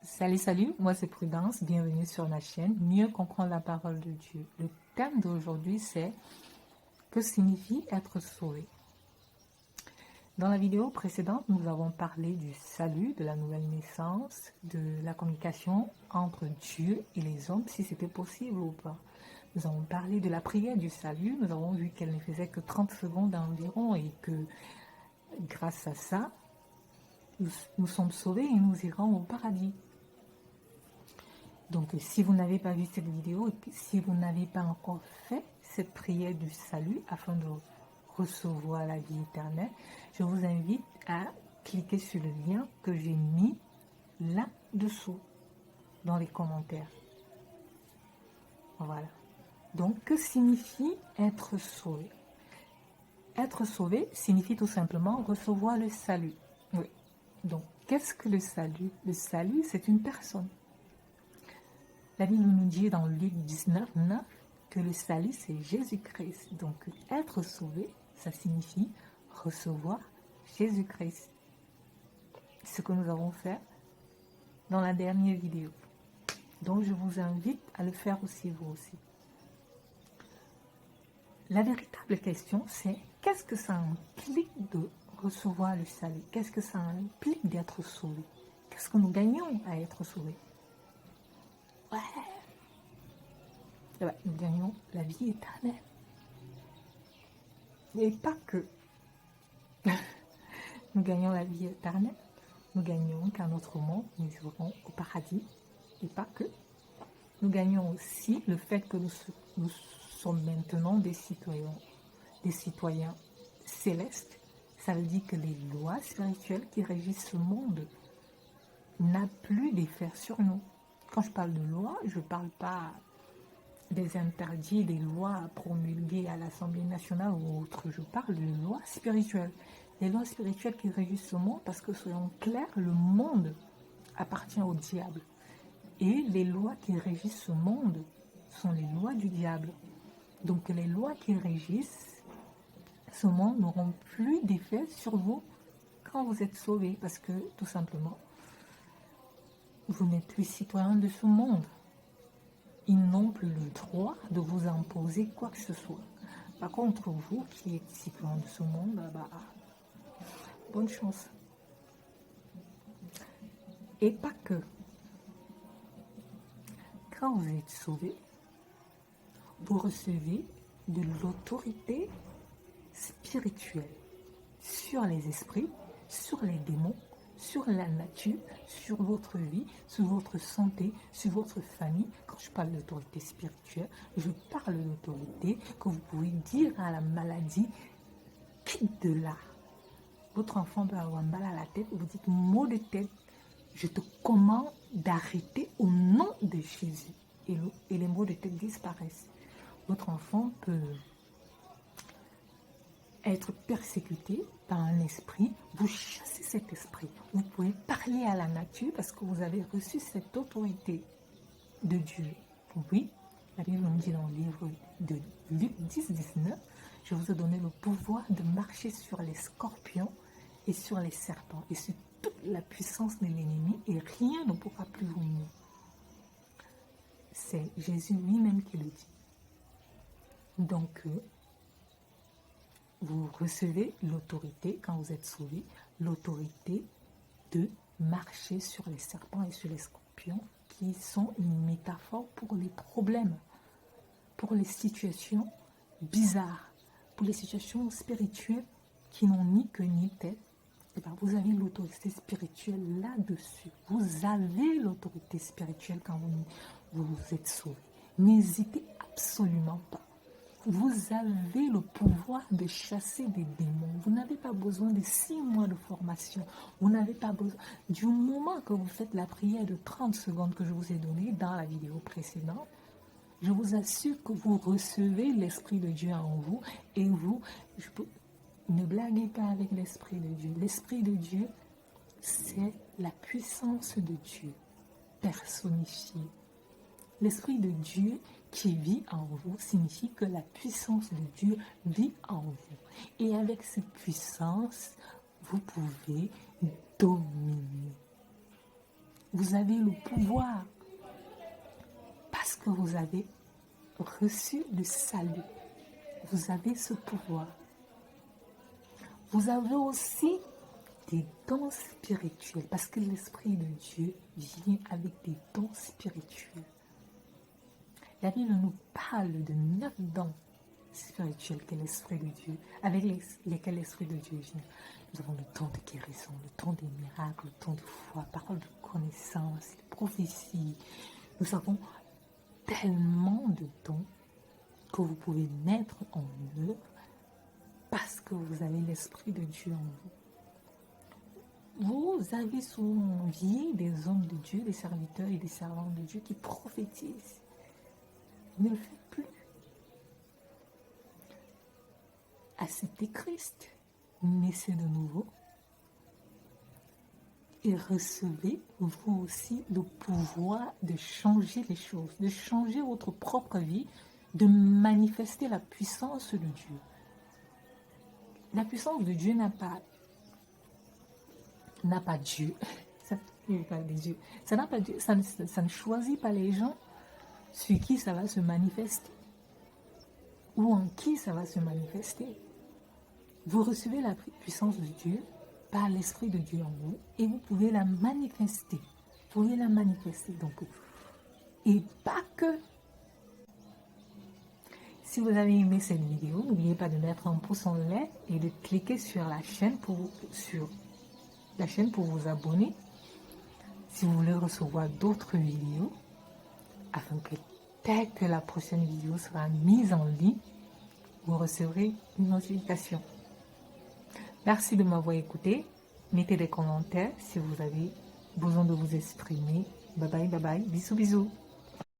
Salut, moi c'est Prudence, bienvenue sur ma chaîne, mieux comprendre la parole de Dieu. Le thème d'aujourd'hui c'est que signifie être sauvé. Dans la vidéo précédente, nous avons parlé du salut, de la nouvelle naissance, de la communication entre Dieu et les hommes, si c'était possible ou pas. Nous avons parlé de la prière du salut, nous avons vu qu'elle ne faisait que 30 secondes environ et que grâce à ça, nous sommes sauvés et nous irons au paradis. Donc, si vous n'avez pas vu cette vidéo, et si vous n'avez pas encore fait cette prière du salut afin de recevoir la vie éternelle, je vous invite à cliquer sur le lien que j'ai mis là-dessous, dans les commentaires. Voilà. Donc, que signifie être sauvé? Être sauvé signifie tout simplement recevoir le salut. Oui. Donc, qu'est-ce que le salut? Le salut, c'est une personne. La Bible nous dit dans Luc 19, 9 que le salut c'est Jésus-Christ. Donc être sauvé, ça signifie recevoir Jésus-Christ. Ce que nous avons fait dans la dernière vidéo. Donc je vous invite à le faire aussi vous aussi. La véritable question c'est qu'est-ce que ça implique de recevoir le salut? Qu'est-ce que ça implique d'être sauvé? Qu'est-ce que nous gagnons à être sauvés? Nous gagnons la vie éternelle. Et pas que. Nous gagnons la vie éternelle. Nous gagnons qu'à notre mort, nous irons au paradis. Et pas que. Nous gagnons aussi le fait que nous sommes maintenant des citoyens célestes. Ça veut dire que les lois spirituelles qui régissent ce monde n'ont plus d'effet sur nous. Quand je parle de loi, je ne parle pas des interdits, des lois promulguées à l'Assemblée nationale ou autres. Je parle de lois spirituelles. Les lois spirituelles qui régissent le monde, parce que soyons clairs, le monde appartient au diable. Et les lois qui régissent ce monde sont les lois du diable. Donc les lois qui régissent ce monde n'auront plus d'effet sur vous quand vous êtes sauvés, parce que tout simplement, vous n'êtes plus citoyen de ce monde. Ils n'ont plus le droit de vous imposer quoi que ce soit. Par contre, vous qui êtes citoyen de ce monde, bonne chance. Et pas que. Quand vous êtes sauvé, vous recevez de l'autorité spirituelle sur les esprits, sur les démons, sur la nature, sur votre vie, sur votre santé, sur votre famille. Quand je parle d'autorité spirituelle, je parle d'autorité que vous pouvez dire à la maladie, quitte de là. Votre enfant peut avoir mal à la tête, vous dites mot de tête, je te commande d'arrêter au nom de Jésus. Et les mots de tête disparaissent. Votre enfant peut être persécuté par un esprit, vous chassez cet esprit. Vous pouvez parler à la nature parce que vous avez reçu cette autorité de Dieu. Oui, la Bible nous dit dans le livre de Luc 10, 19, je vous ai donné le pouvoir de marcher sur les scorpions et sur les serpents et sur toute la puissance de l'ennemi et rien ne pourra plus vous nuire. C'est Jésus lui-même qui le dit. Donc, vous recevez l'autorité, quand vous êtes sauvé, l'autorité de marcher sur les serpents et sur les scorpions qui sont une métaphore pour les problèmes, pour les situations bizarres, pour les situations spirituelles qui n'ont ni queue ni tête. Et bien, vous avez l'autorité spirituelle là-dessus. Vous avez l'autorité spirituelle quand vous êtes sauvé. N'hésitez absolument pas. Vous avez le pouvoir de chasser des démons. Vous n'avez pas besoin de 6 mois de formation. Vous n'avez pas besoin... Du moment que vous faites la prière de 30 secondes que je vous ai donnée dans la vidéo précédente, je vous assure que vous recevez l'Esprit de Dieu en vous et vous... Ne blaguez pas avec l'Esprit de Dieu. L'Esprit de Dieu, c'est la puissance de Dieu personnifiée. L'Esprit de Dieu qui vit en vous signifie que la puissance de Dieu vit en vous. Et avec cette puissance, vous pouvez dominer. Vous avez le pouvoir parce que vous avez reçu le salut. Vous avez ce pouvoir. Vous avez aussi des dons spirituels parce que l'Esprit de Dieu vient avec des dons spirituels. La Bible nous parle de 9 dons spirituels que l'Esprit de Dieu, avec lesquels l'Esprit de Dieu vient. Nous avons le don de guérison, le don des miracles, le don de foi, parole de connaissance, de prophétie. Nous avons tellement de dons que vous pouvez mettre en œuvre parce que vous avez l'Esprit de Dieu en vous. Vous avez souvent envié des hommes de Dieu, des serviteurs et des servantes de Dieu qui prophétisent. Ne le faites plus. Acceptez Christ, naissez de nouveau et recevez vous aussi le pouvoir de changer les choses, de changer votre propre vie, de manifester la puissance de Dieu. La puissance de Dieu n'a pas Dieu. Ça n'a pas Dieu. Ça ne choisit pas les gens sur qui ça va se manifester ou en qui ça va se manifester. Vous recevez la puissance de Dieu par l'Esprit de Dieu en vous et vous pouvez la manifester. Vous pouvez la manifester. Donc, et pas que. Si vous avez aimé cette vidéo, n'oubliez pas de mettre un pouce en l'air et de cliquer sur la chaîne pour vous abonner si vous voulez recevoir d'autres vidéos afin que dès que la prochaine vidéo sera mise en ligne, vous recevrez une notification. Merci de m'avoir écouté. Mettez des commentaires si vous avez besoin de vous exprimer. Bye bye, bye bye. Bisous, bisous.